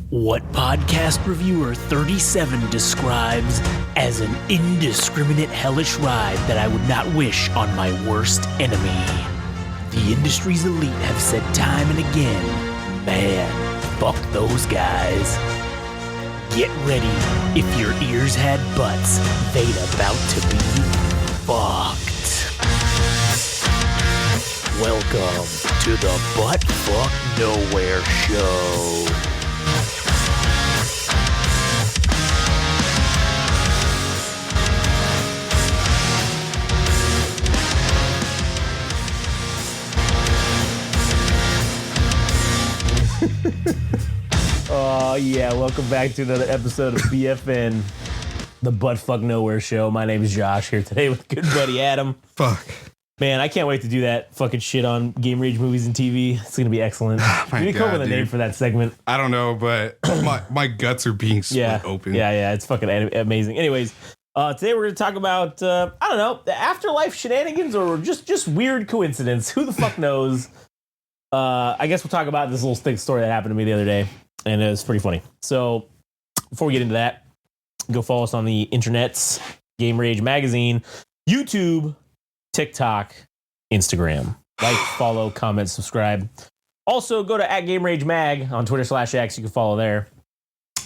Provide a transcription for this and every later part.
What podcast reviewer 37 describes as an indiscriminate hellish ride that I would not wish on my worst enemy. The industry's elite have said time and again, man, fuck those guys. Get ready, if your ears had butts, they'd about to be fucked. Welcome to the Butt Fuck Nowhere Show. Oh yeah, welcome back to another episode of BFN, the Butt Fuck Nowhere Show. My name is Josh, here today with good buddy Adam. Fuck. Man, I can't wait to do that fucking shit on Game Rage movies and TV. It's gonna be excellent. My We need to come up God, with a name dude. for that segment. I don't know, but my guts are being split open. Yeah, it's fucking amazing. Anyways, today we're gonna talk about I don't know, the afterlife shenanigans or just weird coincidence. Who the fuck knows? I guess we'll talk about this little stick story that happened to me the other day, and it was pretty funny. So before we get into that, go follow us on the internets, Game Rage Magazine, YouTube, TikTok, Instagram. Like, follow, comment, subscribe. Also, go to @GameRageMag on Twitter/X. You can follow there.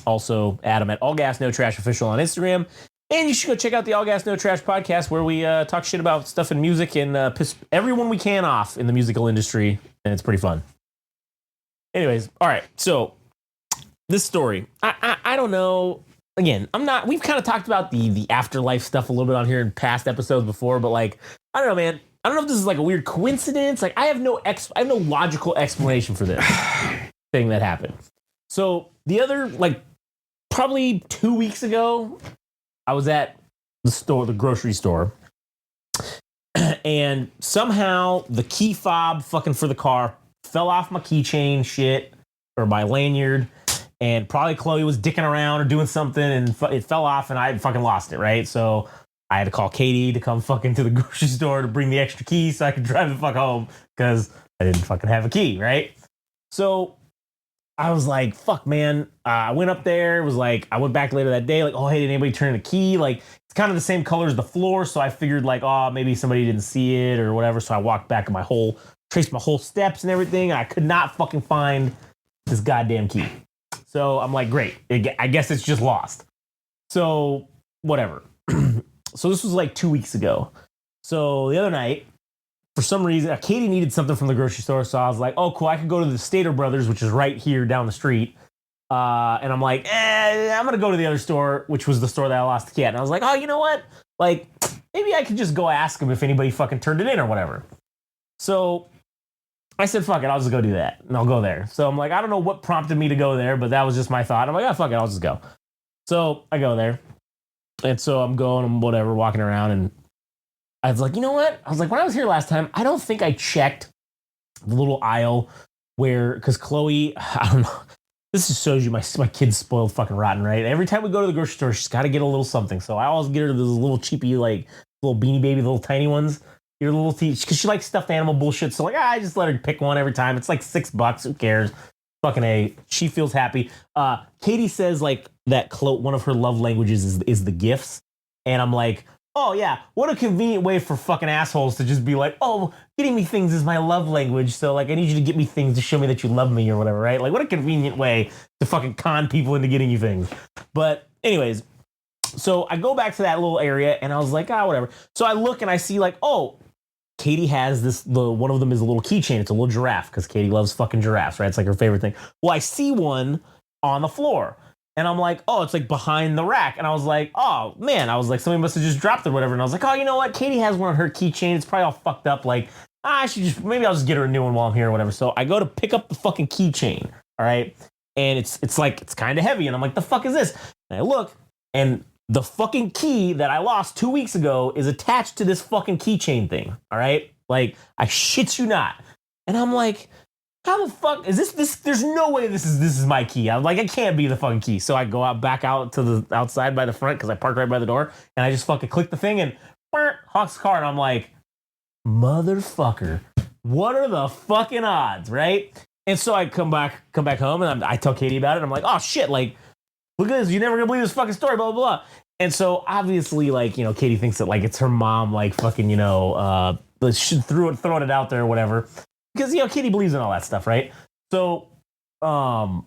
Also, Adam at All Gas No Trash Official on Instagram. And you should go check out the All Gas No Trash podcast, where we talk shit about stuff in music and piss everyone we can off in the musical industry. And it's pretty fun. Anyways, all right. So this story, I don't know. Again, we've kind of talked about the afterlife stuff a little bit on here in past episodes before, but like, I don't know, man. I don't know if this is like a weird coincidence. Like, I have no logical explanation for this thing that happened. So the other, like, probably 2 weeks ago, I was at the grocery store, and somehow the key fob fucking for the car fell off my keychain shit, or my lanyard, and probably Chloe was dicking around or doing something, and it fell off, and I fucking lost it, right? So I had to call Katie to come fucking to the grocery store to bring the extra key so I could drive the fuck home, because I didn't fucking have a key, right? So I was like, fuck, man. I went up there. It was like, I went back later that day, like, oh, hey, did anybody turn in a key? Like, it's kind of the same color as the floor, so I figured, like, oh, maybe somebody didn't see it or whatever. So I walked back and traced my whole steps and everything. And I could not fucking find this goddamn key. So I'm like, great. I guess it's just lost. So whatever. So this was like 2 weeks ago. So the other night, for some reason, Katie needed something from the grocery store. So I was like, oh, cool. I could go to the Stater Brothers, which is right here down the street. And I'm like, I'm going to go to the other store, which was the store that I lost the key at. And I was like, oh, you know what? Like, maybe I could just go ask them if anybody fucking turned it in or whatever. So I said, fuck it. I'll just go do that. And I'll go there. So I'm like, I don't know what prompted me to go there, but that was just my thought. I'm like, oh, fuck it. I'll just go. So I go there. And so I'm going and whatever, walking around, and I was like, you know what? I was like, when I was here last time, I don't think I checked the little aisle because Chloe, I don't know. This just shows you my kid's spoiled fucking rotten, right? Every time we go to the grocery store, she's got to get a little something. So I always get her those little cheapy, like, little Beanie Baby, little tiny ones. Your little teeth, because she likes stuffed animal bullshit. So like, I just let her pick one every time. It's like $6. Who cares? Fucking A. She feels happy. Katie says like that one of her love languages is the gifts. And I'm like, oh yeah, what a convenient way for fucking assholes to just be like, oh, getting me things is my love language. So like, I need you to get me things to show me that you love me or whatever, right? Like, what a convenient way to fucking con people into getting you things. But anyways, so I go back to that little area and I was like, whatever. So I look and I see like, oh, Katie has one of them is a little keychain. It's a little giraffe because Katie loves fucking giraffes, right? It's like her favorite thing. Well, I see one on the floor and I'm like, oh, it's like behind the rack. And I was like, oh man, I was like, somebody must have just dropped it or whatever. And I was like, oh, you know what? Katie has one on her keychain. It's probably all fucked up. Like, maybe I'll just get her a new one while I'm here or whatever. So I go to pick up the fucking keychain. All right. And it's kind of heavy. And I'm like, the fuck is this? And I look, and the fucking key that I lost 2 weeks ago is attached to this fucking keychain thing. All right. Like, I shit you not. And I'm like, how the fuck is this? There's no way this is my key. I'm like, it can't be the fucking key. So I go back out to the outside by the front because I parked right by the door, and I just fucking click the thing and honks the car, and I'm like, motherfucker, what are the fucking odds, right? And so I come back home, and I tell Katie about it. I'm like, oh shit, like, look at this. You're never gonna believe this fucking story, blah, blah, blah. And so obviously, like, you know, Katie thinks that like it's her mom, like fucking, you know, throwing it out there or whatever. Because, you know, Katie believes in all that stuff, right? So I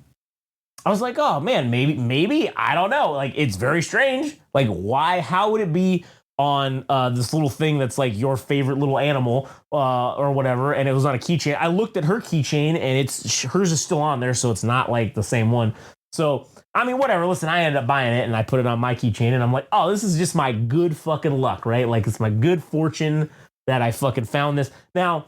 was like, oh man, maybe, I don't know. Like, it's very strange. Like, why, how would it be on this little thing that's like your favorite little animal or whatever, and it was on a keychain. I looked at her keychain, and hers is still on there, so it's not like the same one. So, I mean, whatever. Listen, I ended up buying it, and I put it on my keychain, and I'm like, oh, this is just my good fucking luck, right? Like, it's my good fortune that I fucking found this. Now,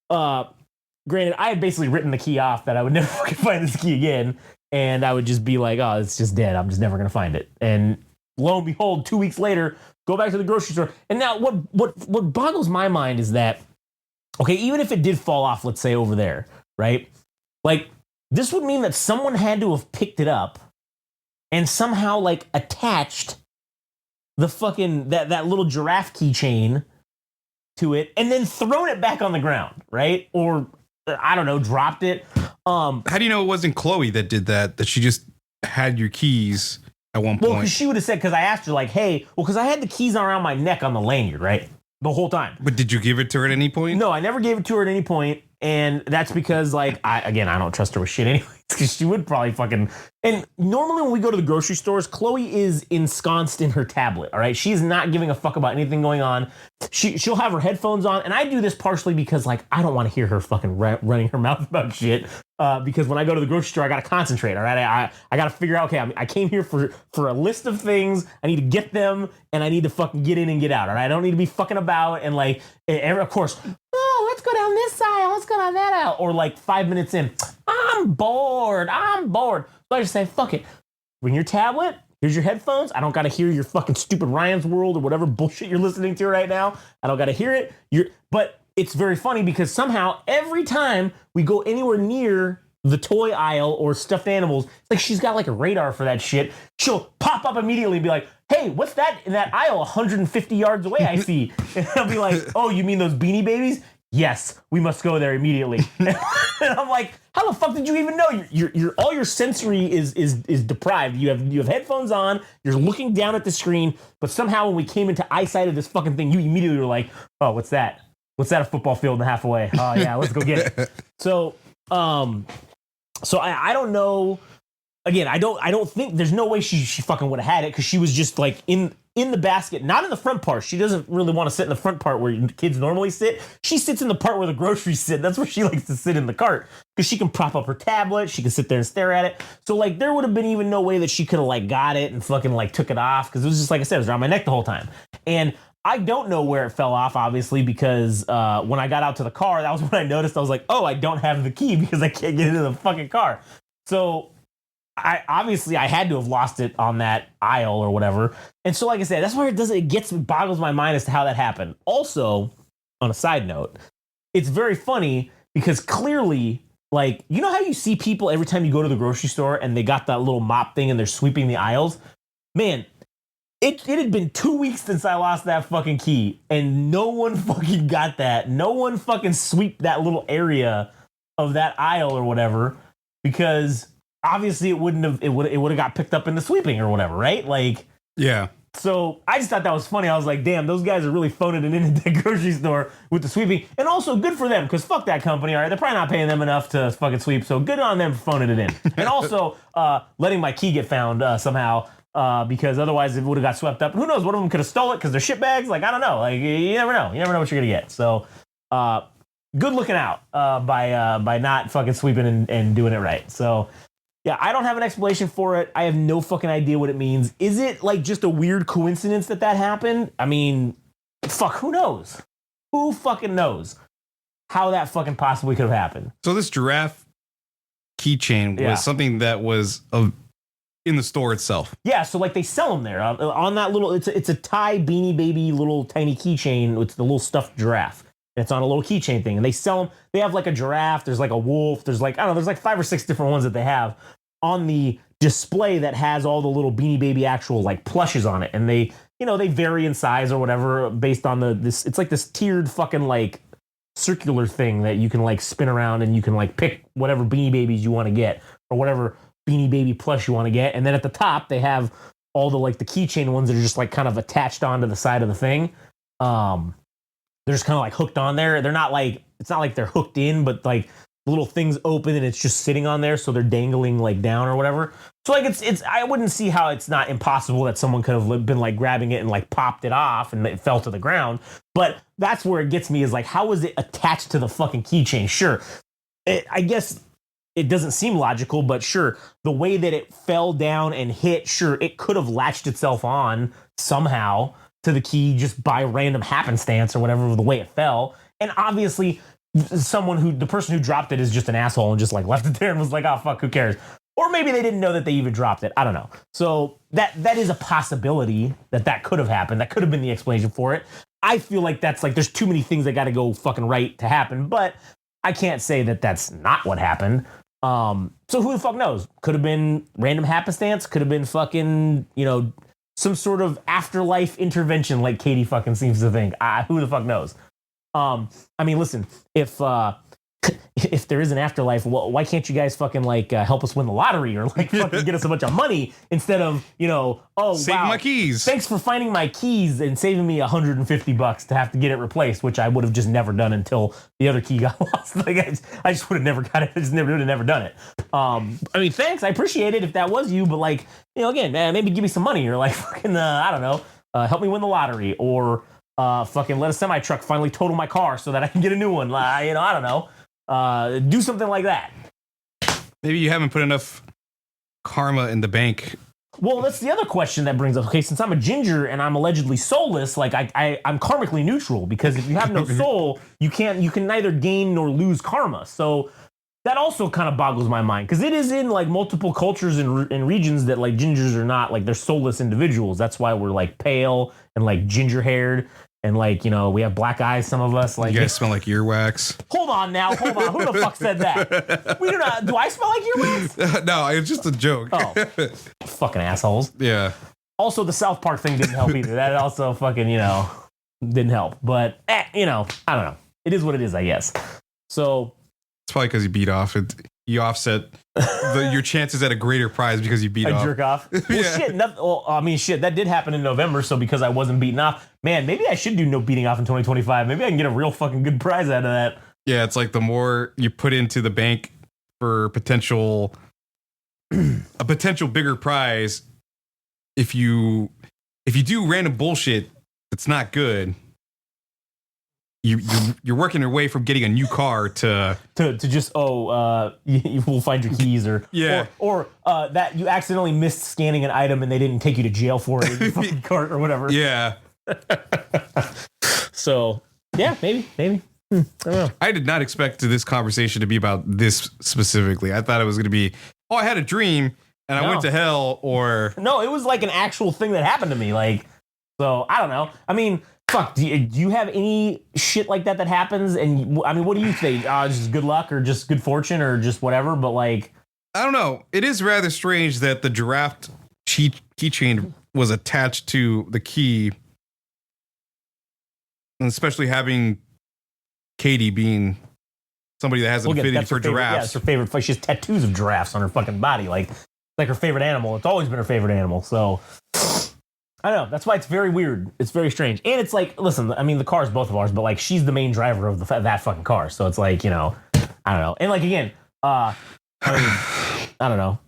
granted, I had basically written the key off that I would never fucking find this key again, and I would just be like, oh, it's just dead. I'm just never gonna find it. And lo and behold, 2 weeks later, go back to the grocery store. And now what boggles my mind is that, okay, even if it did fall off, let's say over there, right? Like, this would mean that someone had to have picked it up and somehow like attached the fucking, that little giraffe keychain to it and then thrown it back on the ground, right? Or I don't know, dropped it. How do you know it wasn't Chloe that did that? That she just had your keys at one point? Well, because she would have said, because I asked her, like, hey, well, because I had the keys around my neck on the lanyard, right? The whole time. But did you give it to her at any point? No, I never gave it to her at any point. And that's because, like, I don't trust her with shit anyways, because she would probably fucking. And normally when we go to the grocery stores, Chloe is ensconced in her tablet, all right? She's not giving a fuck about anything going on. She'll have her headphones on, and I do this partially because, like, I don't want to hear her fucking running her mouth about shit. Because when I go to the grocery store, I gotta concentrate. All right, I gotta figure out. Okay, I came here for a list of things. I need to get them, and I need to fucking get in and get out. All right, I don't need to be fucking about and like. Of course, oh, let's go down this aisle. Let's go down that aisle. Or like 5 minutes in, I'm bored. So I just say, fuck it. Bring your tablet. Here's your headphones. I don't gotta hear your fucking stupid Ryan's World or whatever bullshit you're listening to right now. I don't gotta hear it. But it's very funny because somehow every time we go anywhere near the toy aisle or stuffed animals, it's like she's got like a radar for that shit. She'll pop up immediately and be like, hey, what's that in that aisle 150 yards away I see? And I'll be like, oh, you mean those Beanie Babies? Yes, we must go there immediately. And I'm like, how the fuck did you even know? Your all your sensory is deprived. You have headphones on, you're looking down at the screen, but somehow when we came into eyesight of this fucking thing, you immediately were like, oh, what's that? What's that, a football field and a half away? Oh, yeah, let's go get it. So I don't know. Again, I don't think, there's no way she fucking would have had it because she was just like in the basket, not in the front part. She doesn't really want to sit in the front part where kids normally sit. She sits in the part where the groceries sit. That's where she likes to sit in the cart because she can prop up her tablet. She can sit there and stare at it. So like there would have been even no way that she could have like got it and fucking like took it off because it was just, like I said, it was around my neck the whole time. And I don't know where it fell off, obviously, because when I got out to the car, that was when I noticed. I was like, oh, I don't have the key because I can't get into the fucking car. So I had to have lost it on that aisle or whatever. And so, like I said, that's where it boggles my mind as to how that happened. Also, on a side note, it's very funny because clearly, like, you know how you see people every time you go to the grocery store and they got that little mop thing and they're sweeping the aisles? Man, it had been 2 weeks since I lost that fucking key, and no one fucking got that. No one fucking sweeped that little area of that aisle or whatever, because obviously it would have got picked up in the sweeping or whatever, right? Like, yeah. So I just thought that was funny. I was like, damn, those guys are really phoning it in at the grocery store with the sweeping. And also good for them, because fuck that company, all right? They're probably not paying them enough to fucking sweep, so good on them for phoning it in. And also letting my key get found somehow, because otherwise it would have got swept up. And who knows, one of them could have stole it because they're shitbags. Like, I don't know. Like, you never know. You never know what you're going to get. So good looking out by not fucking sweeping and doing it right. So yeah, I don't have an explanation for it. I have no fucking idea what it means. Is it like just a weird coincidence that happened? I mean, fuck, who knows? Who fucking knows how that fucking possibly could have happened? So this giraffe keychain was something that was in the store itself. Yeah, so like they sell them there on that little. It's a Thai Beanie Baby little tiny keychain. It's the little stuffed giraffe. It's on a little keychain thing, and they sell them. They have like a giraffe. There's like a wolf. There's like, I don't know. There's like 5 or 6 different ones that they have on the display that has all the little Beanie Baby actual like plushes on it, and they vary in size or whatever based on this. It's like this tiered fucking like circular thing that you can like spin around and you can like pick whatever Beanie Babies you want to get or whatever Beanie Baby plush you want to get. And then at the top, they have all the like the keychain ones that are just like kind of attached onto the side of the thing. They're just kind of like hooked on there. They're not like, it's not like they're hooked in, but like the little things open and it's just sitting on there. So they're dangling like down or whatever. So like it's I wouldn't see how it's not impossible that someone could have been like grabbing it and like popped it off and it fell to the ground. But that's where it gets me is like, how is it attached to the fucking keychain? Sure. I guess it doesn't seem logical, but sure, the way that it fell down and hit, sure, it could have latched itself on somehow to the key just by random happenstance or whatever, the way it fell. And obviously, the person who dropped it is just an asshole and just like left it there and was like, oh, fuck, who cares? Or maybe they didn't know that they even dropped it. I don't know. So that is a possibility that could have happened. That could have been the explanation for it. I feel like that's like, there's too many things that got to go fucking right to happen, but I can't say that that's not what happened. So who the fuck knows? Could have been random happenstance. Could have been fucking, some sort of afterlife intervention like Katie fucking seems to think. Who the fuck knows? I mean, listen, if there is an afterlife, well, why can't you guys fucking like help us win the lottery or like fucking get us a bunch of money instead of, save my keys. Thanks for finding my keys and saving me $150 to have to get it replaced, which I would have just never done until the other key got lost. Like I just would have never got it. I just would have never done it. I mean, thanks. I appreciate it if that was you, but like, again, maybe give me some money or like fucking, I don't know, help me win the lottery or fucking let a semi truck finally total my car so that I can get a new one. I don't know. Do something like that. Maybe you haven't put enough karma in the bank. Well, that's the other question that brings up. Okay, since I'm a ginger and I'm allegedly soulless, like I'm karmically neutral because if you have no soul, you can neither gain nor lose karma. So that also kind of boggles my mind because it is in like multiple cultures and regions that like gingers are not like they're soulless individuals. That's why we're like pale and like ginger haired. And like, we have black eyes, some of us. Like, you guys smell like earwax. Hold on. Who the fuck said that? We do not. Do I smell like earwax? No, it's just a joke. Oh, fucking assholes. Yeah. Also, the South Park thing didn't help either. That also fucking, didn't help. But, I don't know. It is what it is, I guess. So. It's probably because you beat off. You offset your chances at a greater prize because you beat off. I jerk off. Well, Yeah. shit, that did happen in November. So because I wasn't beaten off, man, maybe I should do no beating off in 2025. Maybe I can get a real fucking good prize out of that. Yeah, it's like the more you put into the bank for a potential bigger prize, if you do random bullshit that's not good, you're working your way from getting a new car to just you will find your keys or yeah or that you accidentally missed scanning an item and they didn't take you to jail for it in your fucking cart or whatever. Yeah. So yeah, maybe. I don't know. I did not expect this conversation to be about this specifically. I thought it was going to be, I had a dream and I went to hell, or no, it was like an actual thing that happened to me. Like, so I don't know. I mean. Fuck, do you have any shit like that happens? And I mean, what do you think? Just good luck or just good fortune or just whatever? But like, I don't know. It is rather strange that the giraffe keychain was attached to the key, and especially having Katie being somebody that has an affinity for giraffes. Yeah, it's her favorite. She has tattoos of giraffes on her fucking body. Like her favorite animal. It's always been her favorite animal. So. I don't know. That's why it's very weird. It's very strange. And it's like, listen, I mean, the car is both of ours, but like she's the main driver of that fucking car. So it's like, I don't know. And like, again, I don't know.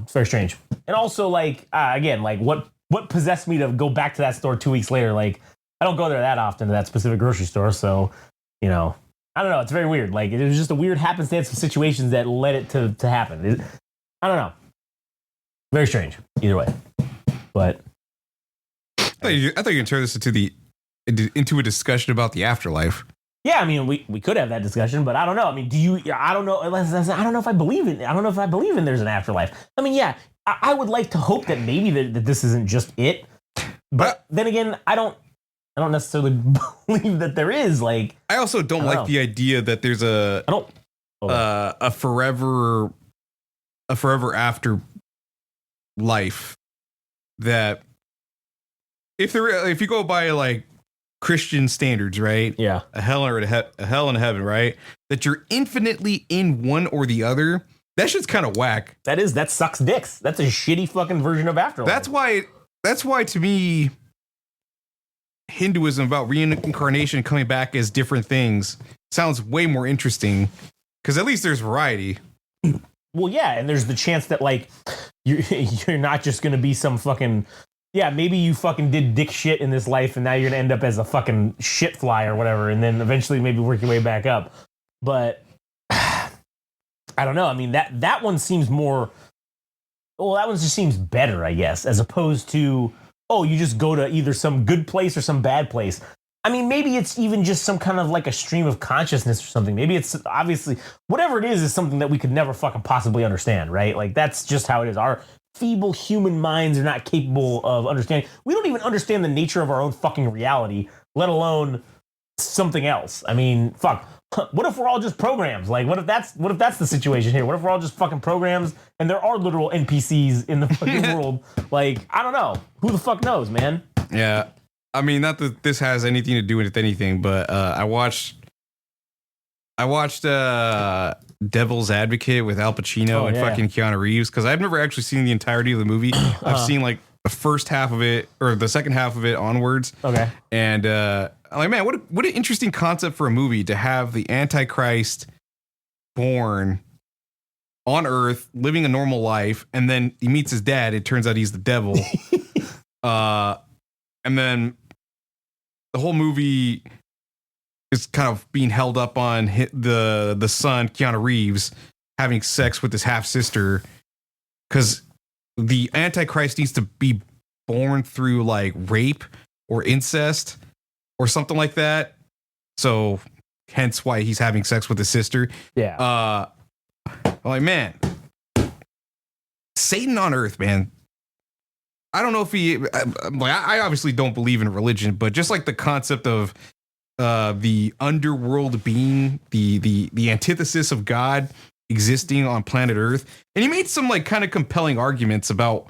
It's very strange. And also like, again, like what possessed me to go back to that store 2 weeks later? Like, I don't go there that often to that specific grocery store. So, I don't know. It's very weird. Like it was just a weird happenstance of situations that led it to happen. I don't know. Very strange, either way. But I thought you were gonna turn this into a discussion about the afterlife. Yeah, I mean, we could have that discussion, but I don't know. I mean, I don't know. I don't know if I believe in. I don't know if I believe in there's an afterlife. I mean, yeah, I would like to hope that maybe that this isn't just it. But then again, I don't necessarily believe that there is. Like, I also don't like the idea that there's a forever after life, that if you go by like Christian standards, right? Yeah. A hell and a heaven, right? That you're infinitely in one or the other. That shit's kind of whack. That sucks dicks. That's a shitty fucking version of Afterlife. That's why to me, Hinduism about reincarnation coming back as different things sounds way more interesting, because at least there's variety. Well, yeah, and there's the chance that like you're not just gonna be some fucking, yeah, maybe you fucking did dick shit in this life and now you're gonna end up as a fucking shit fly or whatever, and then eventually maybe work your way back up. But I don't know. I mean, that one seems more. Well, that one just seems better, I guess, as opposed to, oh, you just go to either some good place or some bad place. I mean, maybe it's even just some kind of like a stream of consciousness or something. Maybe it's obviously whatever it is something that we could never fucking possibly understand, right? Like that's just how it is. Our feeble human minds are not capable of understanding. We don't even understand the nature of our own fucking reality, let alone something else. I mean, fuck. What if we're all just programs? Like, what if that's the situation here? What if we're all just fucking programs and there are literal NPCs in the fucking world? Like, I don't know. Who the fuck knows, man? Yeah. I mean, not that this has anything to do with anything, but I watched Devil's Advocate with Al Pacino and fucking Keanu Reeves, because I've never actually seen the entirety of the movie. I've seen like the first half of it or the second half of it onwards. Okay. And I'm like, man, what an interesting concept for a movie to have the Antichrist born on Earth, living a normal life, and then he meets his dad. It turns out he's the devil. And then the whole movie is kind of being held up on the son, Keanu Reeves, having sex with his half sister, because the Antichrist needs to be born through like rape or incest or something like that. So hence why he's having sex with his sister. Yeah. I'm like, man, Satan on Earth, man. I don't know if I obviously don't believe in religion, but just like the concept of the underworld being the antithesis of God existing on planet Earth. And he made some like kind of compelling arguments about,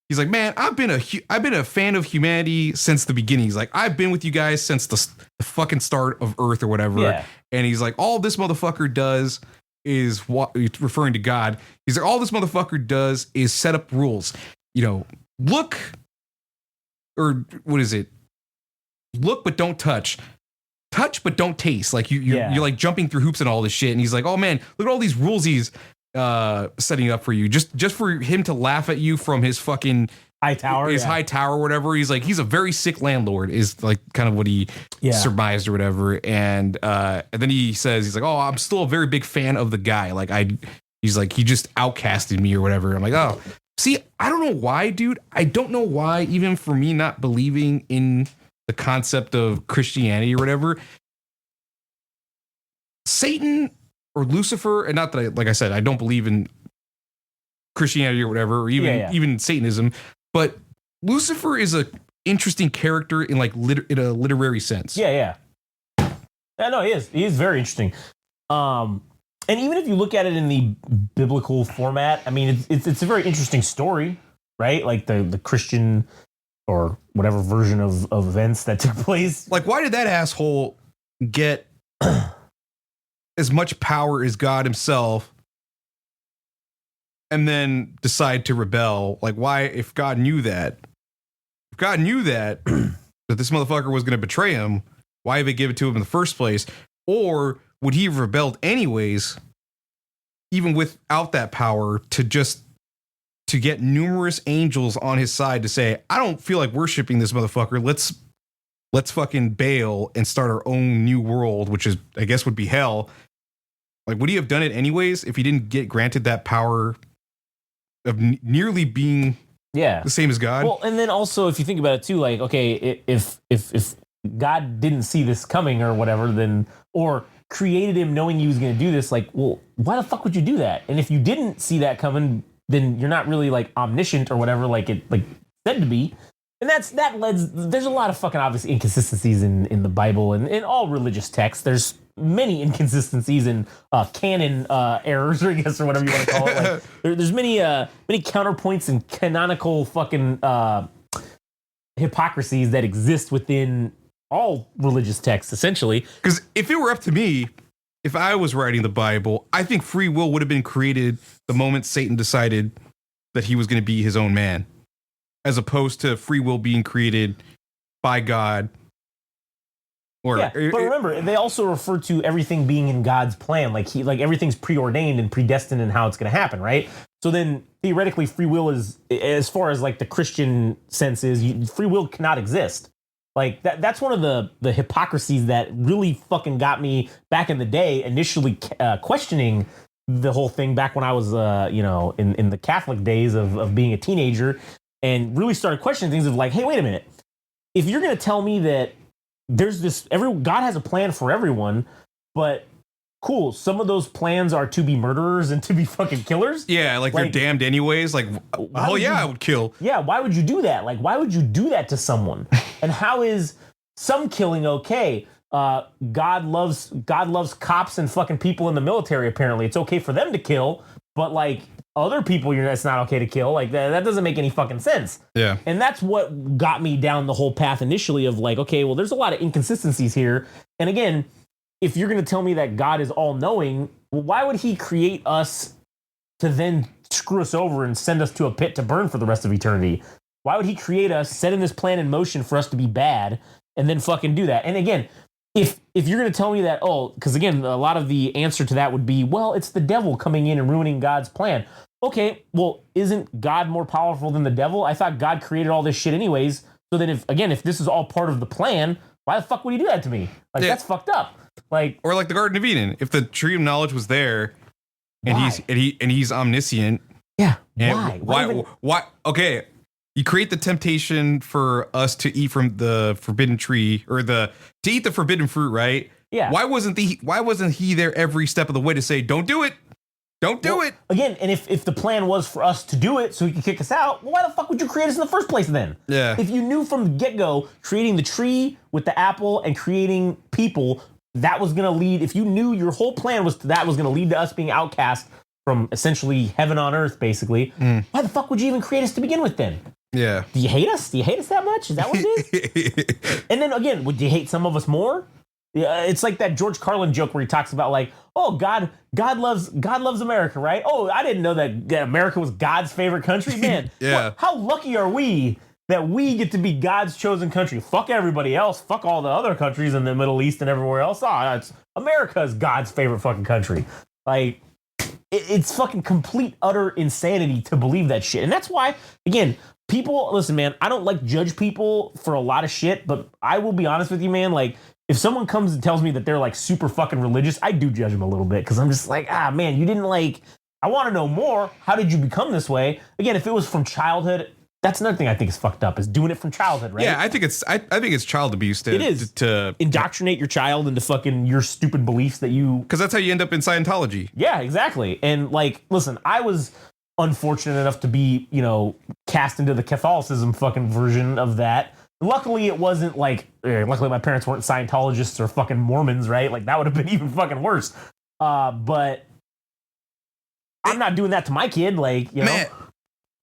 he's like, man, I've been a fan of humanity since the beginning. He's like, I've been with you guys since the fucking start of Earth or whatever. Yeah. And he's like, all this motherfucker does is what, referring to God. He's like, all this motherfucker does is set up rules. You know, look, or what is it? Look, but don't touch. Touch, but don't taste. Like you're like jumping through hoops and all this shit. And he's like, oh man, look at all these rules he's setting up for you. Just for him to laugh at you from his fucking high tower, high tower or whatever. He's like, he's a very sick landlord is like kind of what he surmised or whatever. And then he says, he's like, oh, I'm still a very big fan of the guy. Like he's like, he just outcasted me or whatever. I'm like, oh, see, I don't know why, dude. I don't know why, even for me not believing in the concept of Christianity or whatever, Satan or Lucifer, and not that I, like I said, I don't believe in Christianity or whatever, or even Satanism, but Lucifer is a interesting character in like in a literary sense. Yeah, no, he is. He is very interesting. And even if you look at it in the biblical format, I mean, it's a very interesting story, right? Like the Christian or whatever version of events that took place. Like, why did that asshole get as much power as God himself and then decide to rebel? Like, why, if God knew that that this motherfucker was going to betray him, why did they give it to him in the first place? Or would he have rebelled anyways, even without that power, to get numerous angels on his side to say, I don't feel like worshiping this motherfucker. Let's fucking bail and start our own new world, which is, I guess, would be hell. Like, would he have done it anyways if he didn't get granted that power of nearly being the same as God? Well, and then also, if you think about it too, like, okay, if God didn't see this coming or whatever, then, or created him knowing he was going to do this, like, well, why the fuck would you do that? And if you didn't see that coming, then you're not really like omniscient or whatever, like it like said to be. And there's a lot of fucking obvious inconsistencies in the Bible and in all religious texts. There's many inconsistencies and canon errors, or I guess, or whatever you want to call it. Like, there's many counterpoints and canonical fucking hypocrisies that exist within all religious texts, essentially. Because if it were up to me, if I was writing the Bible, I think free will would have been created the moment Satan decided that he was going to be his own man, as opposed to free will being created by God. Or, yeah, but remember, they also refer to everything being in God's plan, like everything's preordained and predestined in how it's going to happen, right? So then theoretically, free will is, as far as like the Christian sense is, free will cannot exist. Like that's one of the hypocrisies that really fucking got me back in the day, initially questioning the whole thing back when I was, in the Catholic days of being a teenager, and really started questioning things of like, hey, wait a minute, if you're going to tell me that there's God has a plan for everyone, but cool, some of those plans are to be murderers and to be fucking killers. Yeah, like they're damned anyways. Like, oh yeah, I would kill. Yeah, why would you do that? Like, why would you do that to someone? And how is some killing okay? God loves cops and fucking people in the military. Apparently, it's okay for them to kill, but like other people, it's not okay to kill. Like that doesn't make any fucking sense. Yeah. And that's what got me down the whole path initially of like, okay, well, there's a lot of inconsistencies here. And again, if you're going to tell me that God is all knowing, well, why would he create us to then screw us over and send us to a pit to burn for the rest of eternity? Why would he create us, setting this plan in motion for us to be bad and then fucking do that? And again, if you're going to tell me that, because again, a lot of the answer to that would be, well, it's the devil coming in and ruining God's plan. Okay, well, isn't God more powerful than the devil? I thought God created all this shit anyways. So then if this is all part of the plan, why the fuck would he do that to me? Like, that's fucked up. Like, or like the Garden of Eden, if the tree of knowledge was there and he's omniscient. Yeah. Why? Okay. You create the temptation for us to eat from the forbidden tree or to eat the forbidden fruit, right? Yeah. Why wasn't he there every step of the way to say, don't do it? Don't do it. Again, and if the plan was for us to do it so he could kick us out, well, why the fuck would you create us in the first place then? Yeah. If you knew from the get-go, creating the tree with the apple and creating people, that was going to lead, if you knew your whole plan was going to lead to us being outcast from essentially heaven on earth, basically, why the fuck would you even create us to begin with then? Yeah. Do you hate us? Do you hate us that much? Is that what it is? And then again, would you hate some of us more? Yeah, it's like that George Carlin joke where he talks about like, oh, God loves America, right? Oh, I didn't know that America was God's favorite country, man. Yeah. How lucky are we that we get to be God's chosen country? Fuck everybody else. Fuck all the other countries in the Middle East and everywhere else. It's America's God's favorite fucking country. Like, it's fucking complete, utter insanity to believe that shit. And that's why, again, people, listen, man, I don't like judge people for a lot of shit, but I will be honest with you, man, like, if someone comes and tells me that they're like super fucking religious, I do judge them a little bit because I'm just like, man, you didn't like, I want to know more. How did you become this way? Again, if it was from childhood, that's another thing I think is fucked up, is doing it from childhood, right? Yeah, I think it's child abuse it is. To indoctrinate your child into fucking your stupid beliefs that you... Because that's how you end up in Scientology. Yeah, exactly. And like, listen, I was unfortunate enough to be, cast into the Catholicism fucking version of that. Luckily, it wasn't like, luckily my parents weren't Scientologists or fucking Mormons, right? Like, that would have been even fucking worse. But I'm not doing that to my kid, like, Man,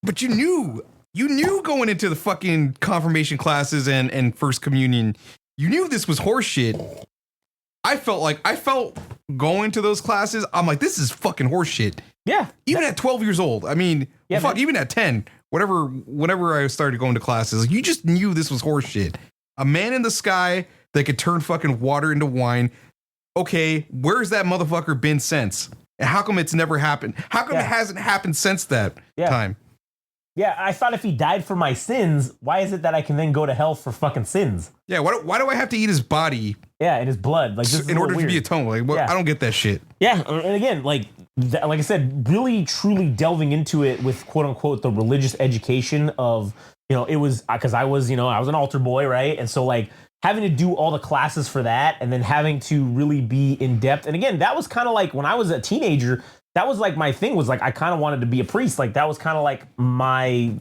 but you knew going into the fucking confirmation classes and first communion, you knew this was horseshit. I felt going to those classes, I'm like, this is fucking horseshit. Yeah. Even at 12 years old. I mean, even at 10. Whenever I started going to classes, you just knew this was horseshit. A man in the sky that could turn fucking water into wine. Okay, where's that motherfucker been since? And how come it's never happened? How come it hasn't happened since that time? Yeah, I thought if he died for my sins, why is it that I can then go to hell for fucking sins? Yeah, why do I have to eat his body? Yeah, and his blood, like, this in order to be atoned. Like, I don't get that shit. Yeah, and again, like I said, really truly delving into it with quote unquote the religious education of, it was because I was an altar boy, right? And so like having to do all the classes for that and then having to really be in depth. And again, that was kind of like when I was a teenager, that was like my thing was like I kind of wanted to be a priest. Like that was kind of like my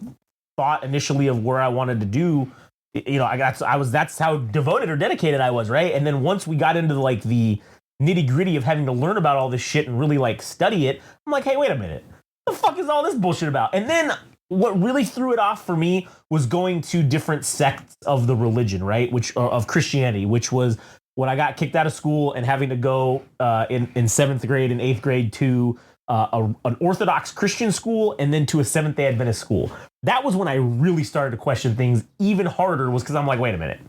thought initially of where I wanted to do. That's how devoted or dedicated I was, right? And then once we got into like the nitty gritty of having to learn about all this shit and really like study it, I'm like, hey, wait a minute, what the fuck is all this bullshit about? And then what really threw it off for me was going to different sects of the religion, right? Which of Christianity, which was when I got kicked out of school and having to go in seventh grade and eighth grade to an Orthodox Christian school and then to a Seventh-day Adventist school. That was when I really started to question things even harder, was because I'm like, wait a minute.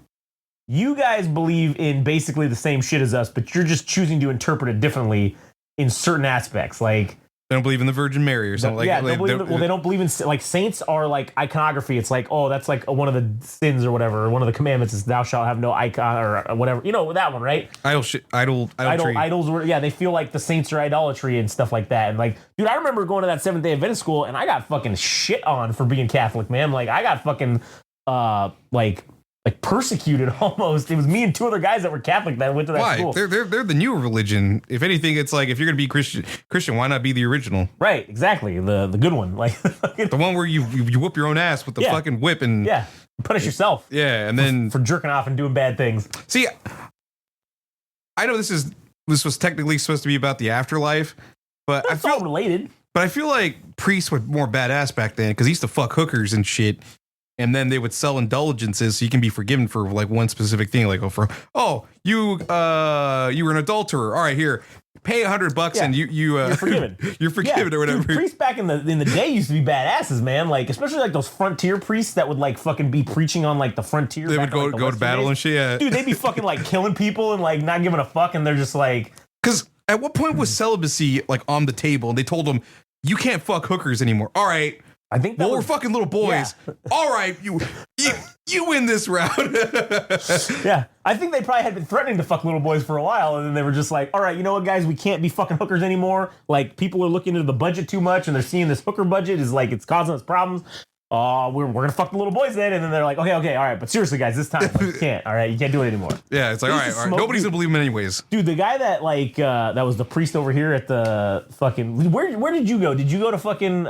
You guys believe in basically the same shit as us, but you're just choosing to interpret it differently in certain aspects. Like, they don't believe in the Virgin Mary or something. Yeah, they don't believe in, like, saints are like iconography. It's like, oh, that's like one of the sins or whatever. One of the commandments is thou shalt have no icon or whatever. You know, that one, right? Idols were, yeah, they feel like the saints are idolatry and stuff like that. And like, dude, I remember going to that Seventh-day Adventist school and I got fucking shit on for being Catholic, man. Like, I got fucking like persecuted almost. It was me and two other guys that were Catholic that went to that school. They're the new religion. If anything, it's like, if you're gonna be Christian, why not be the original? Right, exactly. The good one. Like the one where you whoop your own ass with the fucking whip and punish yourself. Yeah, and then for jerking off and doing bad things. See, I know this was technically supposed to be about the afterlife, but I feel all related. But I feel like priests were more badass back then because he used to fuck hookers and shit. And then they would sell indulgences so you can be forgiven for like one specific thing. Like, you were an adulterer. All right, here, pay $100 and you're forgiven. You're forgiven or whatever. Dude, priests back in the day used to be badasses, man. Like, especially like those frontier priests that would like fucking be preaching on like the frontier. They would go to battle and shit. Yeah. Dude, they'd be fucking like killing people and like not giving a fuck, and they're just like. Because at what point was celibacy like on the table? And they told them you can't fuck hookers anymore. All right. I think we're fucking little boys. Yeah. All right, you win this round. Yeah, I think they probably had been threatening to fuck little boys for a while, and then they were just like, all right, you know what, guys, we can't be fucking hookers anymore. Like, people are looking into the budget too much, and they're seeing this hooker budget is like, it's causing us problems. We're gonna fuck the little boys then, and then they're like, okay, all right, but seriously, guys, this time, like, you can't, all right, you can't do it anymore. Yeah, it's like, all right, nobody's gonna believe him anyways. Dude, the guy that like that was the priest over here at the fucking where did you go? Did you go to fucking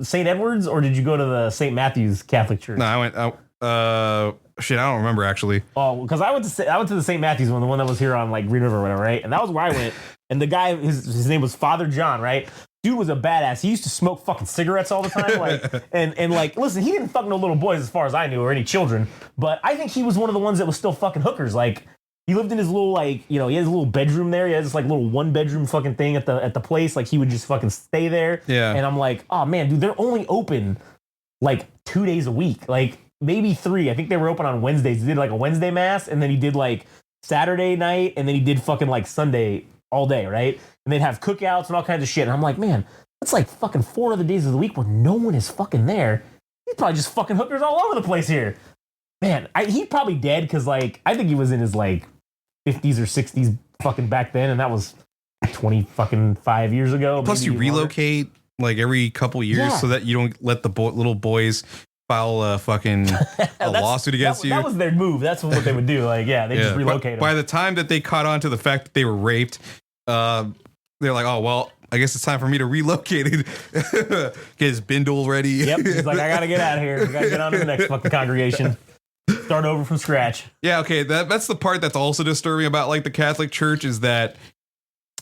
St. Edward's or did you go to the St. Matthew's Catholic Church? No, I went. Shit, I don't remember actually. Oh, because I went to the St. Matthew's one, the one that was here on like Green River or whatever, right? And that was where I went. And the guy, his name was Father John, right? Dude was a badass. He used to smoke fucking cigarettes all the time, like, and like, listen, he didn't fuck no little boys as far as I knew, or any children. But I think he was one of the ones that was still fucking hookers. Like, he lived in his little, like, you know, he had his little bedroom there. He had this like little 1-bedroom fucking thing at the place. Like, he would just fucking stay there. Yeah. And I'm like, oh man, dude, they're only open like 2 days a week, like maybe 3. I think they were open on Wednesdays. He did like a Wednesday mass, and then he did like Saturday night, and then he did fucking like Sunday all day, right? And they'd have cookouts and all kinds of shit. And I'm like, man, that's like fucking 4 other days of the week where no one is fucking there. He's probably just fucking hookers all over the place here. Man, he's probably dead because like I think he was in his like 50s or 60s fucking back then, and that was 25 years ago. Plus, you relocate like every couple years so that you don't let the little boys file a fucking lawsuit against you. That was their move. That's what they would do. Like, yeah, they just relocate them. By the time that they caught on to the fact that they were raped, they're like, oh, well, I guess it's time for me to relocate it. Get his bindle ready. Yep. He's like, I got to get out of here. I got to get on to the next fucking congregation. Start over from scratch. Yeah, okay. That's the part that's also disturbing about like the Catholic Church is that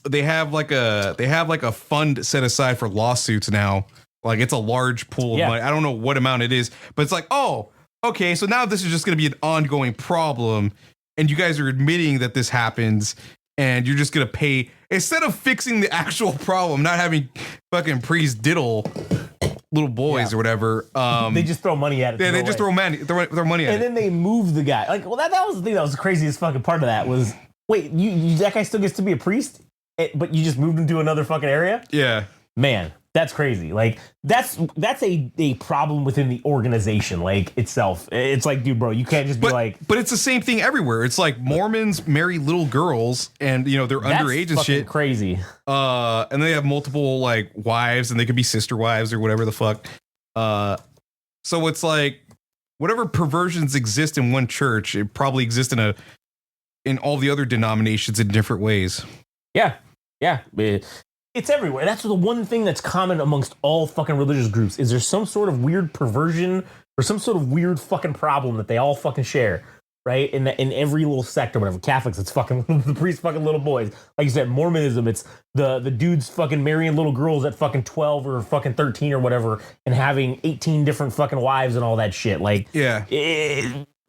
they have like a fund set aside for lawsuits now. Like, it's a large pool of money. I don't know what amount it is, but it's like, oh, okay, so now this is just going to be an ongoing problem, and you guys are admitting that this happens, and you're just going to pay, instead of fixing the actual problem, not having fucking priests diddle little boys or whatever. They just throw money at it. Yeah, they just throw money at it. And then they move the guy. Like, well, that was the thing that was the craziest fucking part of that was, wait, you that guy still gets to be a priest, but you just moved him to another fucking area? Yeah. Man. That's crazy. Like, that's a problem within the organization, like, itself. It's like, dude, bro, you can't just be like... But it's the same thing everywhere. It's like Mormons marry little girls, and, you know, they're underage and shit. Crazy. And they have multiple, like, wives, and they could be sister wives or whatever the fuck. So it's like, whatever perversions exist in one church, it probably exists in all the other denominations in different ways. Yeah. Yeah. It's everywhere. That's the one thing that's common amongst all fucking religious groups is there's some sort of weird perversion or some sort of weird fucking problem that they all fucking share. right? In every little sect or whatever. Catholics, it's fucking the priest fucking little boys. Like you said, Mormonism, it's the dudes fucking marrying little girls at fucking 12 or fucking 13 or whatever, and having 18 different fucking wives and all that shit. Like, yeah,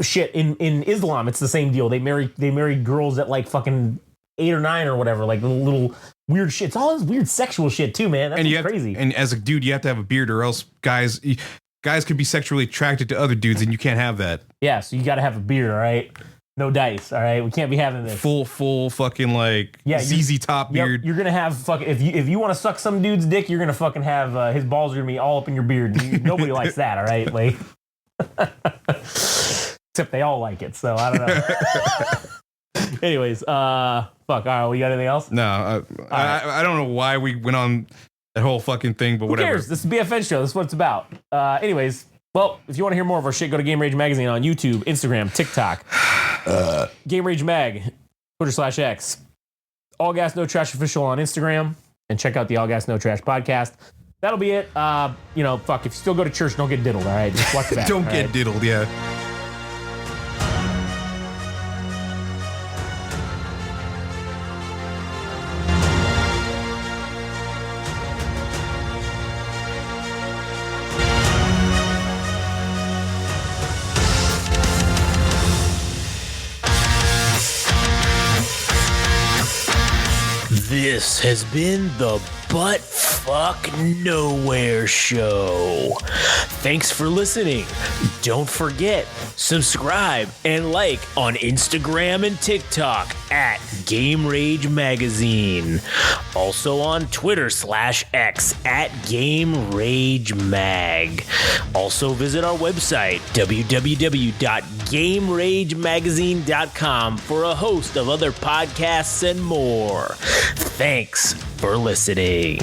shit. In Islam, it's the same deal. They marry girls at like fucking 8 or 9 or whatever. Like little weird shit. It's all this weird sexual shit too, man. That's crazy. And as a dude, you have to have a beard, or else guys could be sexually attracted to other dudes, and you can't have that. Yeah, so you got to have a beard, all right? No dice, all right? We can't be having this. Full fucking like ZZ Top beard. You're going to have fucking, if you want to suck some dude's dick, you're going to fucking have his balls are going to be all up in your beard. Nobody likes that, all right? Like, except they all like it, so I don't know. Anyways, fuck, all right, we got anything else? No, I don't know why we went on that whole fucking thing, but whatever. Who cares? This is BFN show. This is what it's about. Anyways, well, if you want to hear more of our shit, go to Game Rage Magazine on YouTube, Instagram, TikTok, Game Rage Mag, Twitter/X, All Gas No Trash Official on Instagram, and check out the All Gas No Trash podcast. That'll be it. Fuck, if you still go to church, don't get diddled, all right? Just watch that. Don't get diddled, yeah. This has been the Butt Fuck Nowhere Show. Thanks for listening. Don't forget, subscribe and like on Instagram and TikTok at Game Rage Magazine. Also on Twitter/X at Game Rage Mag. Also visit our website, www.GameRageMagazine.com, for a host of other podcasts and more. Thanks for listening.